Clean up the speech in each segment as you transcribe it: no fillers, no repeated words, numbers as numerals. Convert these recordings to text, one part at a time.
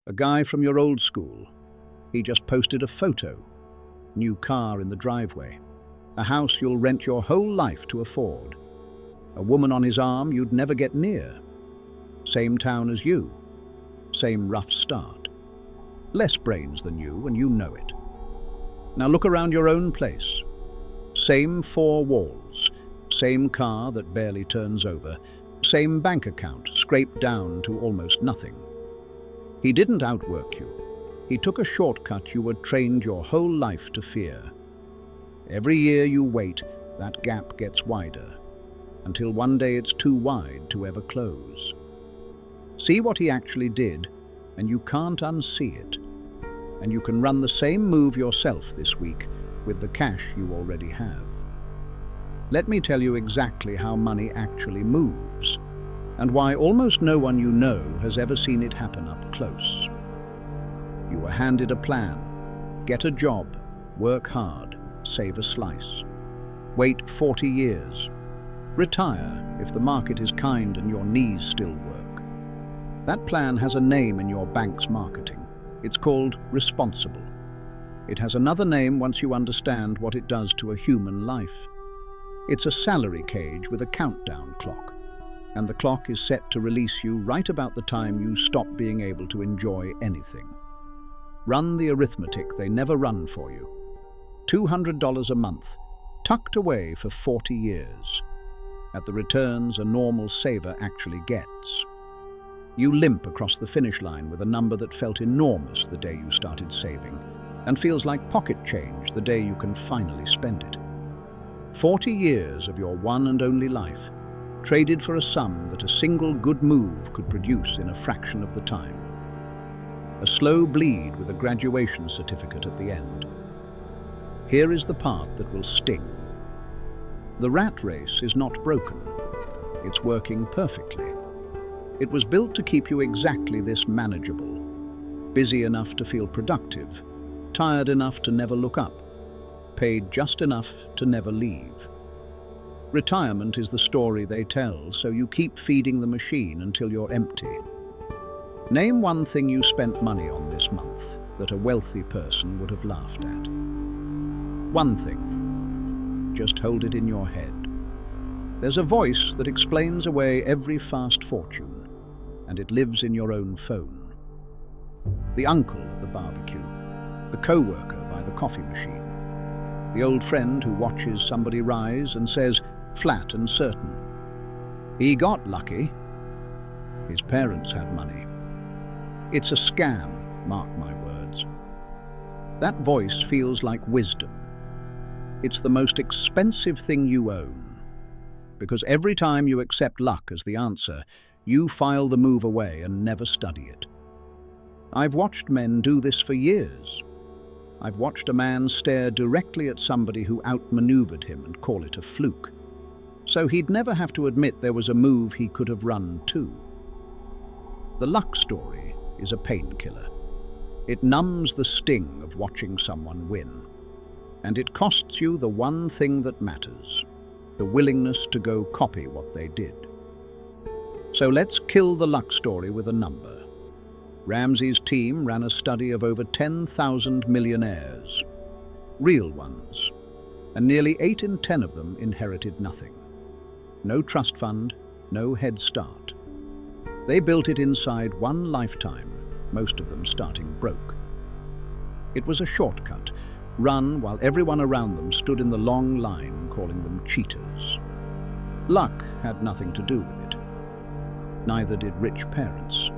A guy from your old school. He just posted a photo. New car in the driveway. A house you'll rent your whole life to afford. A woman on his arm you'd never get near. Same town as you. Same rough start. Less brains than you, and you know it. Now look around your own place. Same four walls. Same car that barely turns over. Same bank account scraped down to almost nothing. He didn't outwork you. He took a shortcut you were trained your whole life to fear. Every year you wait, that gap gets wider, until one day it's too wide to ever close. See what he actually did, and you can't unsee it. And you can run the same move yourself this week with the cash you already have. Let me tell you exactly how money actually moves, and why almost no one you know has ever seen it happen up close. You were handed a plan. Get a job, work hard, save a slice. Wait 40 years. Retire if the market is kind and your knees still work. That plan has a name in your bank's marketing. It's called responsible. It has another name once you understand what it does to a human life. It's a salary cage with a countdown clock, and the clock is set to release you right about the time you stop being able to enjoy anything. Run the arithmetic they never run for you. $200 a month, tucked away for 40 years. At the returns a normal saver actually gets. You limp across the finish line with a number that felt enormous the day you started saving, and feels like pocket change the day you can finally spend it. 40 years of your one and only life, traded for a sum that a single good move could produce in a fraction of the time. A slow bleed with a graduation certificate at the end. Here is the part that will sting. The rat race is not broken. It's working perfectly. It was built to keep you exactly this manageable, busy enough to feel productive, tired enough to never look up, paid just enough to never leave. Retirement is the story they tell, so you keep feeding the machine until you're empty. Name one thing you spent money on this month that a wealthy person would have laughed at. One thing. Just hold it in your head. There's a voice that explains away every fast fortune, and it lives in your own phone. The uncle at the barbecue, the co-worker by the coffee machine, the old friend who watches somebody rise and says, flat and certain, he got lucky. His parents had money. It's a scam, mark my words. That voice feels like wisdom. It's the most expensive thing you own, because every time you accept luck as the answer, you file the move away and never study it. I've watched men do this for years. I've watched a man stare directly at somebody who outmaneuvered him and call it a fluke, so he'd never have to admit there was a move he could have run too. The luck story is a painkiller. It numbs the sting of watching someone win, and it costs you the one thing that matters, the willingness to go copy what they did. So let's kill the luck story with a number. Ramsey's team ran a study of over 10,000 millionaires, real ones, and nearly 8 in 10 of them inherited nothing. No trust fund, no head start. They built it inside one lifetime, most of them starting broke. It was a shortcut, run while everyone around them stood in the long line calling them cheaters. Luck had nothing to do with it. Neither did rich parents.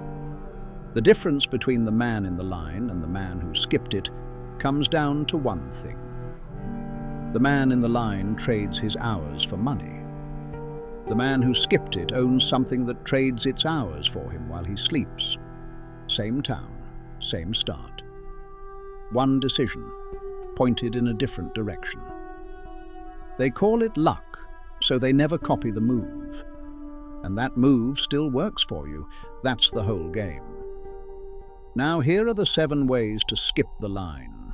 The difference between the man in the line and the man who skipped it comes down to one thing. The man in the line trades his hours for money. The man who skipped it owns something that trades its hours for him while he sleeps. Same town, same start. One decision, pointed in a different direction. They call it luck, so they never copy the move. And that move still works for you. That's the whole game. Now here are the 7 ways to skip the line.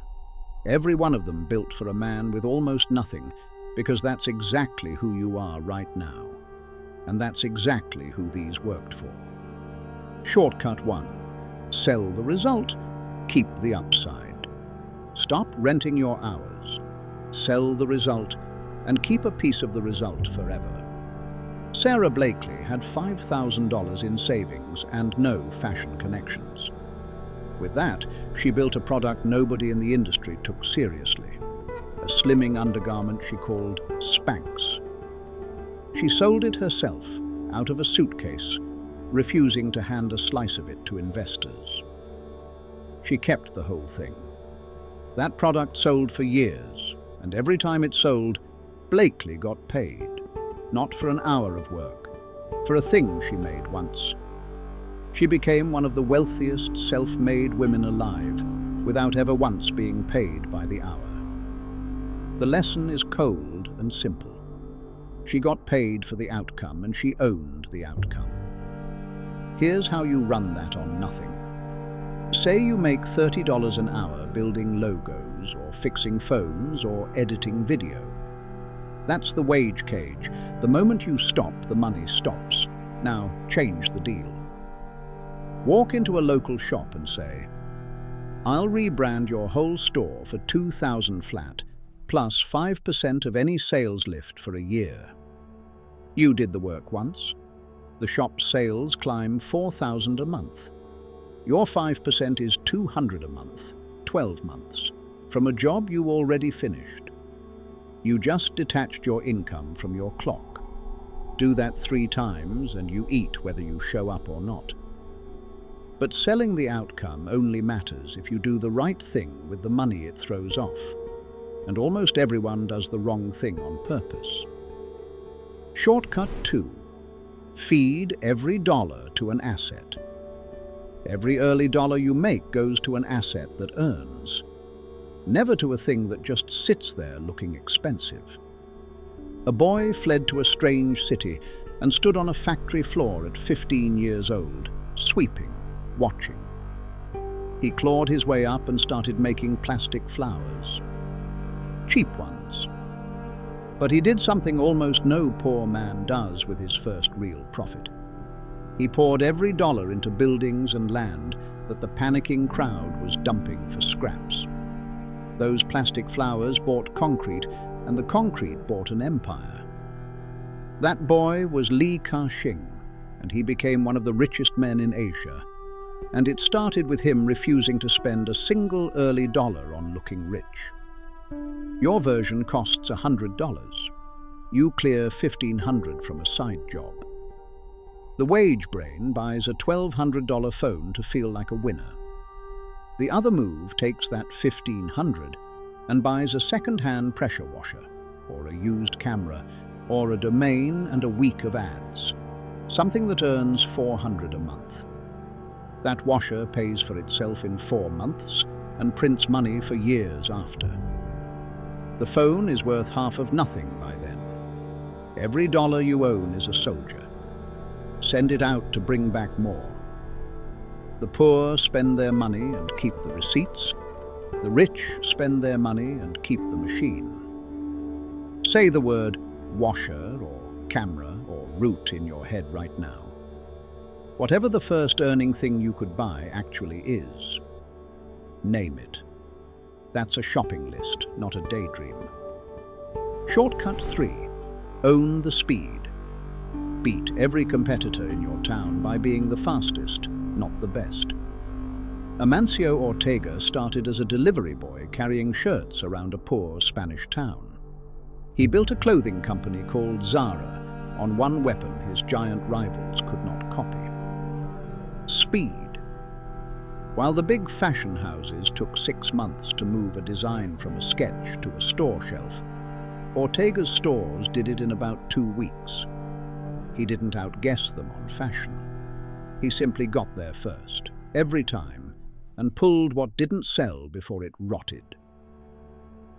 Every one of them built for a man with almost nothing, because that's exactly who you are right now. And that's exactly who these worked for. Shortcut 1. Sell the result, keep the upside. Stop renting your hours. Sell the result and keep a piece of the result forever. Sarah Blakely had $5,000 in savings and no fashion connections. With that, she built a product nobody in the industry took seriously, a slimming undergarment she called Spanx. She sold it herself, out of a suitcase, refusing to hand a slice of it to investors. She kept the whole thing. That product sold for years, and every time it sold, Blakely got paid, not for an hour of work, for a thing she made once. She became one of the wealthiest self-made women alive, without ever once being paid by the hour. The lesson is cold and simple. She got paid for the outcome, and she owned the outcome. Here's how you run that on nothing. Say you make $30 an hour building logos, or fixing phones, or editing video. That's the wage cage. The moment you stop, the money stops. Now, change the deal. Walk into a local shop and say, "I'll rebrand your whole store for $2,000 flat, plus 5% of any sales lift for a year." You did the work once. The shop's sales climb $4,000 a month. Your 5% is $200 a month, 12 months, from a job you already finished. You just detached your income from your clock. Do that 3 times and you eat whether you show up or not. But selling the outcome only matters if you do the right thing with the money it throws off. And almost everyone does the wrong thing on purpose. Shortcut 2. Feed every dollar to an asset. Every early dollar you make goes to an asset that earns, never to a thing that just sits there looking expensive. A boy fled to a strange city and stood on a factory floor at 15 years old, sweeping, watching. He clawed his way up and started making plastic flowers. Cheap ones. But he did something almost no poor man does with his first real profit. He poured every dollar into buildings and land that the panicking crowd was dumping for scraps. Those plastic flowers bought concrete, and the concrete bought an empire. That boy was Li Ka-shing, and he became one of the richest men in Asia. And it started with him refusing to spend a single early dollar on looking rich. Your version costs $100. You clear $1,500 from a side job. The wage brain buys a $1,200 phone to feel like a winner. The other move takes that $1,500 and buys a second-hand pressure washer, or a used camera, or a domain and a week of ads, something that earns $400 a month. That washer pays for itself in 4 months and prints money for years after. The phone is worth half of nothing by then. Every dollar you own is a soldier. Send it out to bring back more. The poor spend their money and keep the receipts. The rich spend their money and keep the machine. Say the word washer or camera or route in your head right now. Whatever the first earning thing you could buy actually is, name it. That's a shopping list, not a daydream. Shortcut 3. Own the speed. Beat every competitor in your town by being the fastest, not the best. Amancio Ortega started as a delivery boy carrying shirts around a poor Spanish town. He built a clothing company called Zara on one weapon his giant rivals could not copy. Speed. While the big fashion houses took 6 months to move a design from a sketch to a store shelf, Ortega's stores did it in about 2 weeks. He didn't outguess them on fashion. He simply got there first, every time, and pulled what didn't sell before it rotted.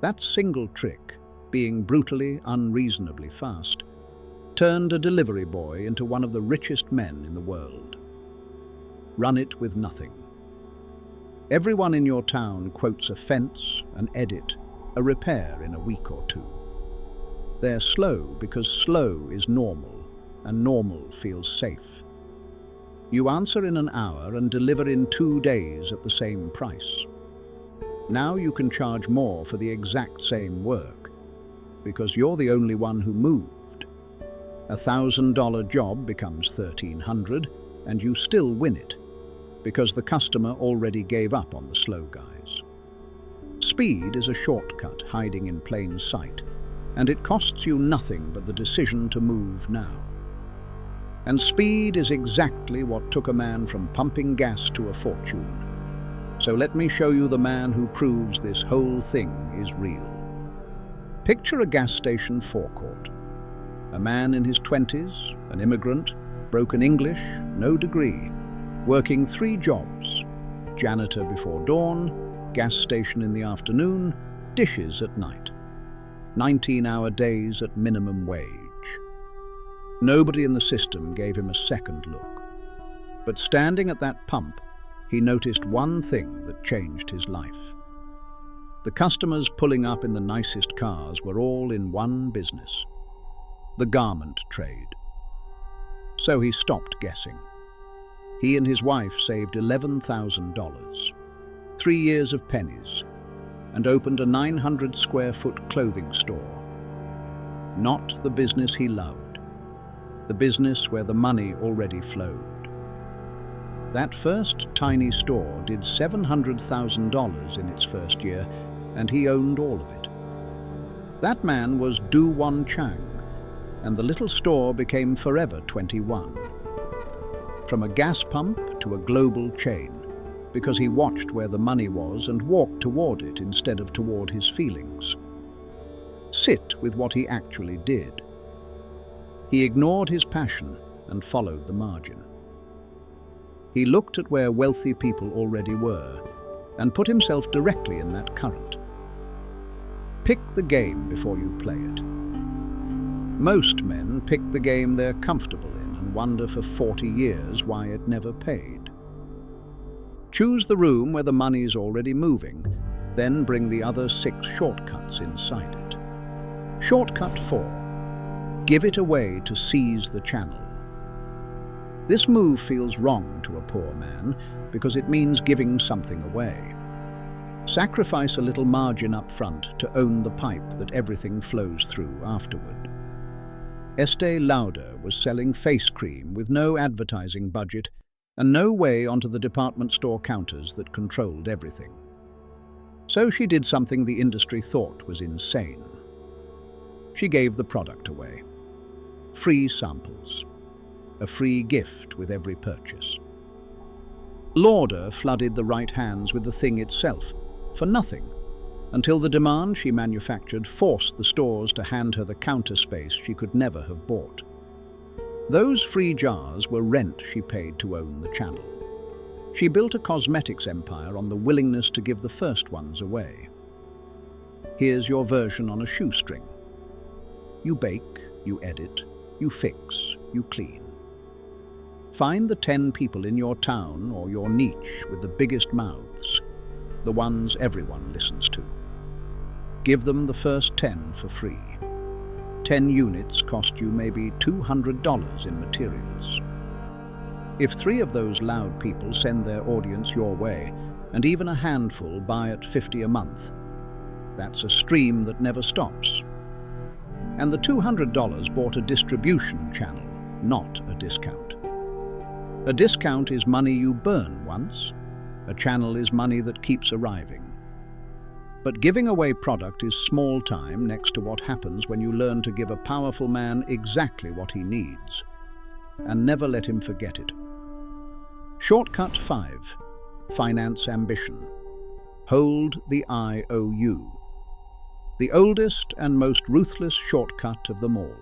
That single trick, being brutally, unreasonably fast, turned a delivery boy into one of the richest men in the world. Run it with nothing. Everyone in your town quotes a fence, an edit, a repair in a week or 2. They're slow because slow is normal, and normal feels safe. You answer in an hour and deliver in 2 days at the same price. Now you can charge more for the exact same work, because you're the only one who moved. A $1,000 job becomes $1,300, and you still win it, because the customer already gave up on the slow guys. Speed is a shortcut hiding in plain sight, and it costs you nothing but the decision to move now. And speed is exactly what took a man from pumping gas to a fortune. So let me show you the man who proves this whole thing is real. Picture a gas station forecourt. A man in his 20s, an immigrant, broken English, no degree, working 3 jobs: janitor before dawn, gas station in the afternoon, dishes at night. 19-hour days at minimum wage. Nobody in the system gave him a second look. But standing at that pump, he noticed one thing that changed his life. The customers pulling up in the nicest cars were all in one business: the garment trade. So he stopped guessing. He and his wife saved $11,000, 3 years of pennies, and opened a 900-square-foot clothing store. Not the business he loved, the business where the money already flowed. That first tiny store did $700,000 in its first year, and he owned all of it. That man was Du Wan Chang, and the little store became Forever 21. From a gas pump to a global chain, because he watched where the money was and walked toward it instead of toward his feelings. Sit with what he actually did. He ignored his passion and followed the margin. He looked at where wealthy people already were and put himself directly in that current. Pick the game before you play it. Most men pick the game they're comfortable in and wonder for 40 years why it never paid. Choose the room where the money's already moving, then bring the other 6 shortcuts inside it. Shortcut 4. Give it away to seize the channel. This move feels wrong to a poor man because it means giving something away. Sacrifice a little margin up front to own the pipe that everything flows through afterward. Estee Lauder was selling face cream with no advertising budget and no way onto the department store counters that controlled everything. So she did something the industry thought was insane. She gave the product away. Free samples. A free gift with every purchase. Lauder flooded the right hands with the thing itself, for nothing, until the demand she manufactured forced the stores to hand her the counter space she could never have bought. Those free jars were rent she paid to own the channel. She built a cosmetics empire on the willingness to give the first ones away. Here's your version on a shoestring. You bake, you edit, you fix, you clean. Find the 10 people in your town or your niche with the biggest mouths, the ones everyone listens to. Give them the first 10 for free. 10 units cost you maybe $200 in materials. If 3 of those loud people send their audience your way, and even a handful buy at $50 a month, that's a stream that never stops. And the $200 bought a distribution channel, not a discount. A discount is money you burn once. A channel is money that keeps arriving. But giving away product is small time next to what happens when you learn to give a powerful man exactly what he needs, and never let him forget it. Shortcut 5. Finance ambition. Hold the IOU. The oldest and most ruthless shortcut of them all.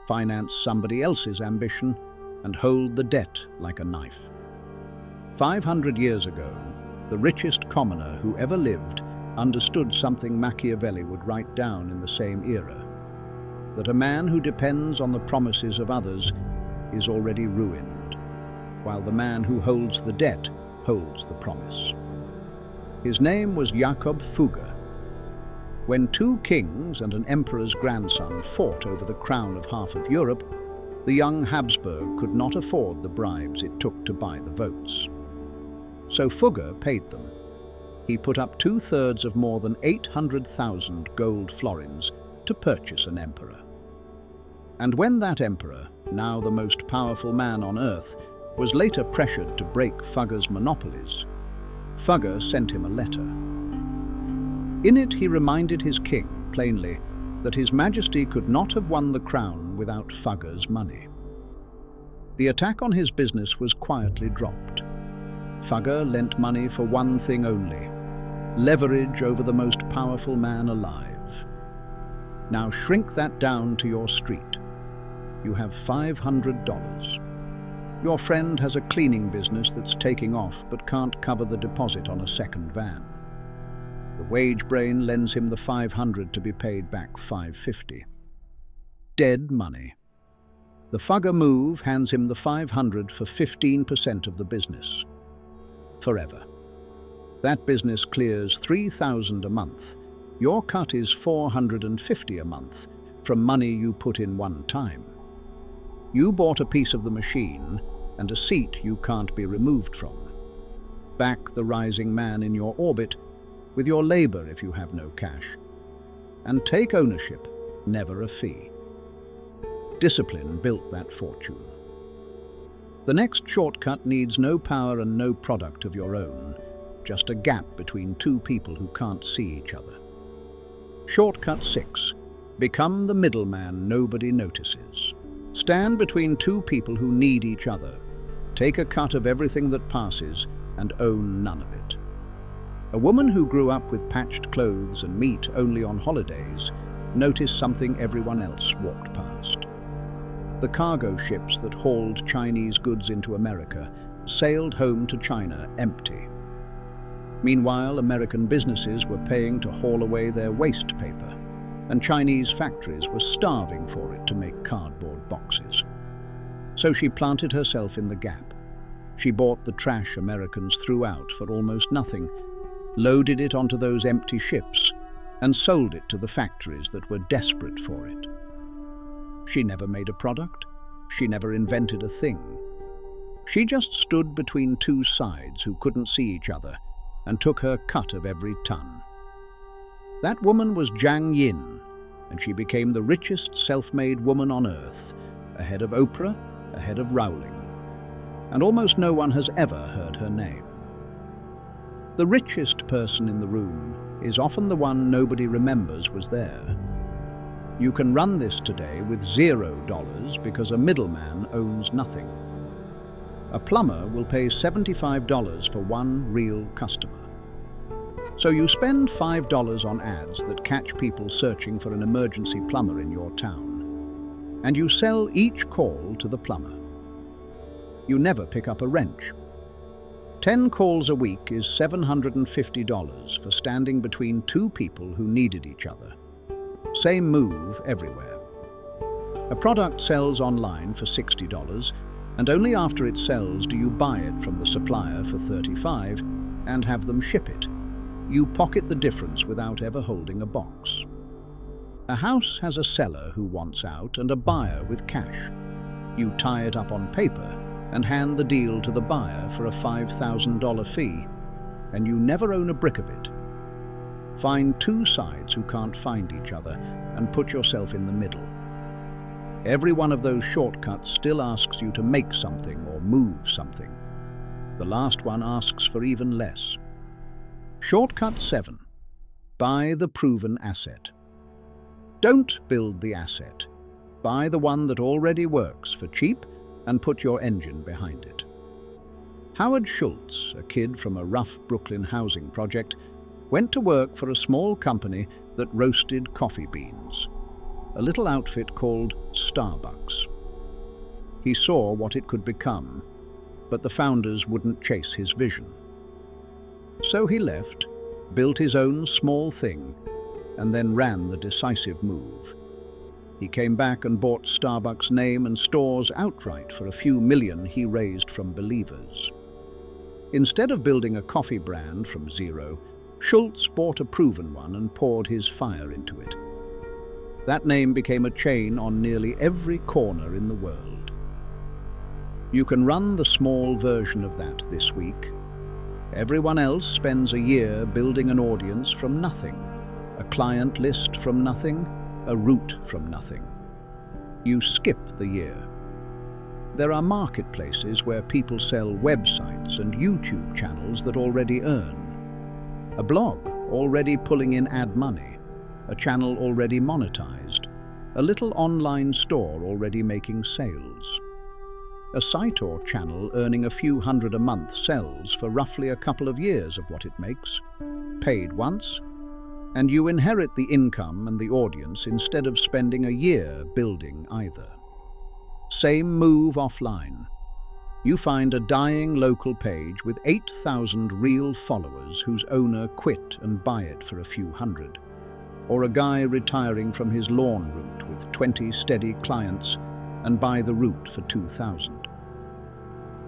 Finance somebody else's ambition and hold the debt like a knife. 500 years ago, the richest commoner who ever lived understood something Machiavelli would write down in the same era, that a man who depends on the promises of others is already ruined, while the man who holds the debt holds the promise. His name was Jakob Fugger. When 2 kings and an emperor's grandson fought over the crown of half of Europe, The young Habsburg could not afford the bribes it took to buy the votes. So Fugger paid them. He put up 2/3 of more than 800,000 gold florins to purchase an emperor. And when that emperor, now the most powerful man on earth, was later pressured to break Fugger's monopolies, Fugger sent him a letter. In it he reminded his king, plainly, that His Majesty could not have won the crown without Fugger's money. The attack on his business was quietly dropped. Fugger lent money for one thing only: leverage over the most powerful man alive. Now shrink that down to your street. You have $500. Your friend has a cleaning business that's taking off but can't cover the deposit on a second van. The wage brain lends him the $500 to be paid back $550. Dead money. The Fugger move hands him the $500 for 15% of the business. Forever. That business clears $3,000 a month. Your cut is $450 a month from money you put in one time. You bought a piece of the machine and a seat you can't be removed from. Back the rising man in your orbit with your labor if you have no cash. And take ownership, never a fee. Discipline built that fortune. The next shortcut needs no power and no product of your own, just a gap between two people who can't see each other. Shortcut 6. Become the middleman nobody notices. Stand between two people who need each other. Take a cut of everything that passes and own none of it. A woman who grew up with patched clothes and meat only on holidays noticed something everyone else walked past. The cargo ships that hauled Chinese goods into America sailed home to China empty. Meanwhile, American businesses were paying to haul away their waste paper, and Chinese factories were starving for it to make cardboard boxes. So she planted herself in the gap. She bought the trash Americans threw out for almost nothing, loaded it onto those empty ships, and sold it to the factories that were desperate for it. She never made a product. She never invented a thing. She just stood between two sides who couldn't see each other and took her cut of every ton. That woman was Jiang Yin, and she became the richest self-made woman on earth, ahead of Oprah, ahead of Rowling. And almost no one has ever heard her name. The richest person in the room is often the one nobody remembers was there. You can run this today with $0 because a middleman owns nothing. A plumber will pay $75 for one real customer. So you spend $5 on ads that catch people searching for an emergency plumber in your town. And you sell each call to the plumber. You never pick up a wrench. 10 calls a week is $750 for standing between two people who needed each other. Same move everywhere. A product sells online for $60, and only after it sells do you buy it from the supplier for $35 and have them ship it. You pocket the difference without ever holding a box. A house has a seller who wants out and a buyer with cash. You tie it up on paper and hand the deal to the buyer for a $5,000 fee, and you never own a brick of it. Find two sides who can't find each other and put yourself in the middle. Every one of those shortcuts still asks you to make something or move something. The last one asks for even less. Shortcut 7. Buy the proven asset. Don't build the asset. Buy the one that already works for cheap and put your engine behind it. Howard Schultz, a kid from a rough Brooklyn housing project, went to work for a small company that roasted coffee beans, a little outfit called Starbucks. He saw what it could become, but the founders wouldn't chase his vision. So he left, built his own small thing, and then ran the decisive move. He came back and bought Starbucks' name and stores outright for a few million he raised from believers. Instead of building a coffee brand from zero, Schultz bought a proven one and poured his fire into it. That name became a chain on nearly every corner in the world. You can run the small version of that this week. Everyone else spends a year building an audience from nothing, a client list from nothing, a route from nothing. You skip the year. There are marketplaces where people sell websites and YouTube channels that already earn. A blog already pulling in ad money. A channel already monetized. A little online store already making sales. A site or channel earning a few hundred a month sells for roughly a couple of years of what it makes. Paid once, and you inherit the income and the audience instead of spending a year building either. Same move offline. You find a dying local page with 8,000 real followers whose owner quit and buy it for a few hundred. Or a guy retiring from his lawn route with 20 steady clients and buy the route for 2,000.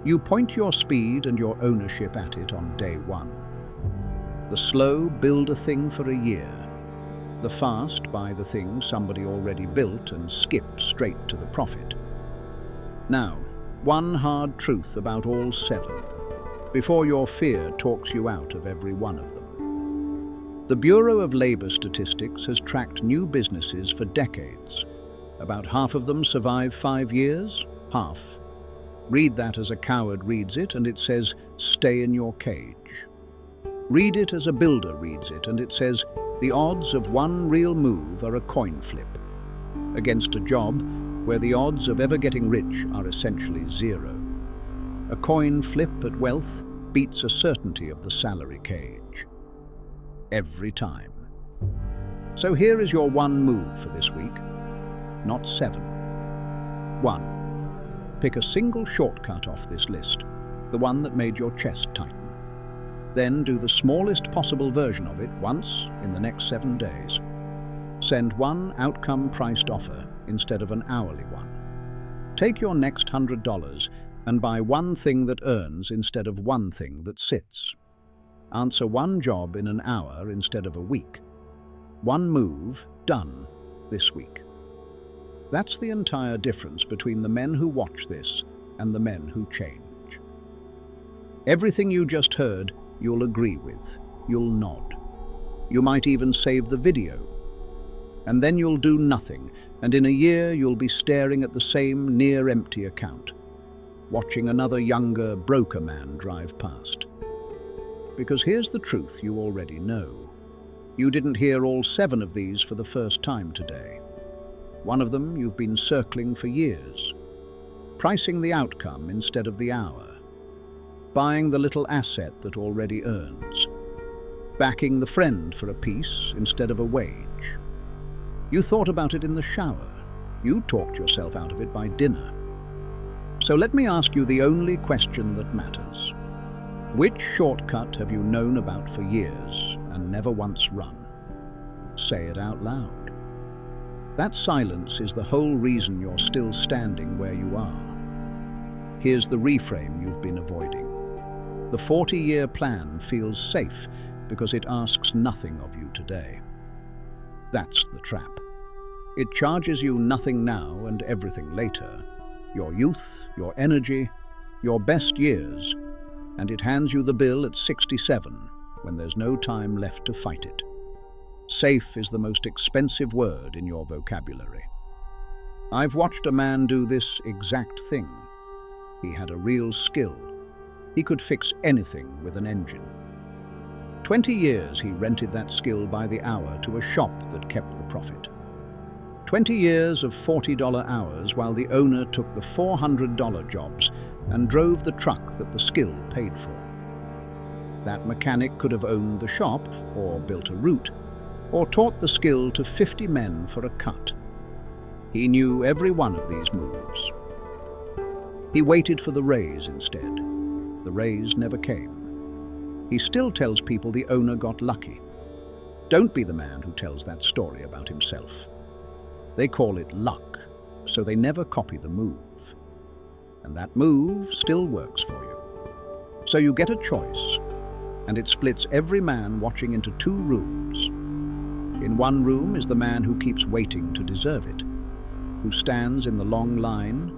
You point your speed and your ownership at it on day one. The slow build a thing for a year. The fast buy the thing somebody already built and skip straight to the profit. Now, one hard truth about all 7, before your fear talks you out of every one of them. The Bureau of Labor Statistics has tracked new businesses for decades. About half of them survive 5 years, half. Read that as a coward reads it, and it says, stay in your cage. Read it as a builder reads it, and it says, the odds of one real move are a coin flip, against a job where the odds of ever getting rich are essentially 0. A coin flip at wealth beats a certainty of the salary cage. Every time. So here is your one move for this week, not 7. 1. Pick a single shortcut off this list, the one that made your chest tighten. Then do the smallest possible version of it once in the next 7 days. Send one outcome-priced offer instead of an hourly one. Take your next $100 and buy one thing that earns instead of one thing that sits. Answer one job in an hour instead of a week. One move done this week. That's the entire difference between the men who watch this and the men who change. Everything you just heard, you'll agree with. You'll nod. You might even save the video. And then you'll do nothing, and in a year you'll be staring at the same near-empty account, watching another younger, broker man drive past. Because here's the truth you already know. You didn't hear all 7 of these for the first time today. One of them you've been circling for years. Pricing the outcome instead of the hour. Buying the little asset that already earns. Backing the friend for a piece instead of a wage. You thought about it in the shower. You talked yourself out of it by dinner. So let me ask you the only question that matters. Which shortcut have you known about for years and never once run? Say it out loud. That silence is the whole reason you're still standing where you are. Here's the reframe you've been avoiding. The 40-year plan feels safe because it asks nothing of you today. That's the trap. It charges you nothing now and everything later. Your youth, your energy, your best years, and it hands you the bill at 67 when there's no time left to fight it. Safe is the most expensive word in your vocabulary. I've watched a man do this exact thing. He had a real skill. He could fix anything with an engine. 20 years he rented that skill by the hour to a shop that kept the profit. 20 years of $40 hours while the owner took the $400 jobs and drove the truck that the skill paid for. That mechanic could have owned the shop, or built a route, or taught the skill to 50 men for a cut. He knew every one of these moves. He waited for the raise instead. The raise never came. He still tells people the owner got lucky. Don't be the man who tells that story about himself. They call it luck, so they never copy the move. And that move still works for you. So you get a choice, and it splits every man watching into 2 rooms. In one room is the man who keeps waiting to deserve it, who stands in the long line,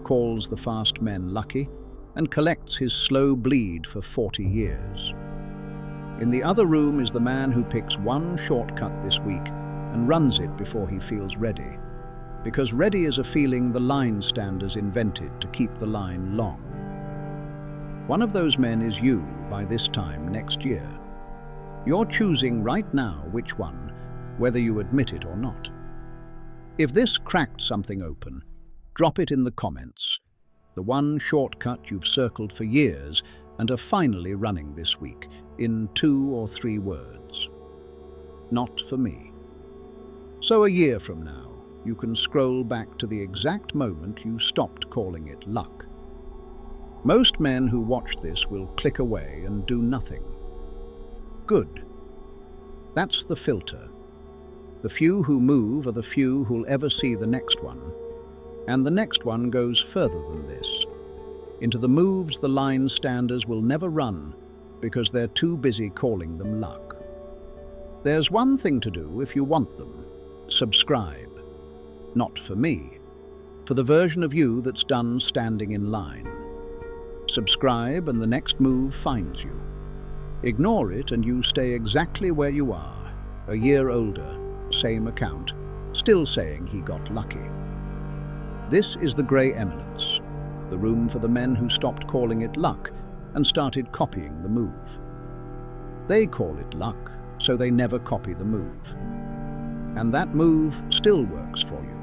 calls the fast men lucky, and collects his slow bleed for 40 years. In the other room is the man who picks one shortcut this week and runs it before he feels ready, because ready is a feeling the line standers invented to keep the line long. One of those men is you by this time next year. You're choosing right now which one, whether you admit it or not. If this cracked something open, drop it in the comments. The one shortcut you've circled for years and are finally running this week, in 2 or 3 words. Not for me. So a year from now, you can scroll back to the exact moment you stopped calling it luck. Most men who watch this will click away and do nothing. Good. That's the filter. The few who move are the few who'll ever see the next one, and the next one goes further than this, into the moves the line standers will never run because they're too busy calling them luck. There's one thing to do if you want them. Subscribe. Not for me, for the version of you that's done standing in line. Subscribe and the next move finds you. Ignore it and you stay exactly where you are, a year older, same account, still saying he got lucky. This is the grey Eminence, the room for the men who stopped calling it luck and started copying the move. They call it luck, so they never copy the move. And that move still works for you.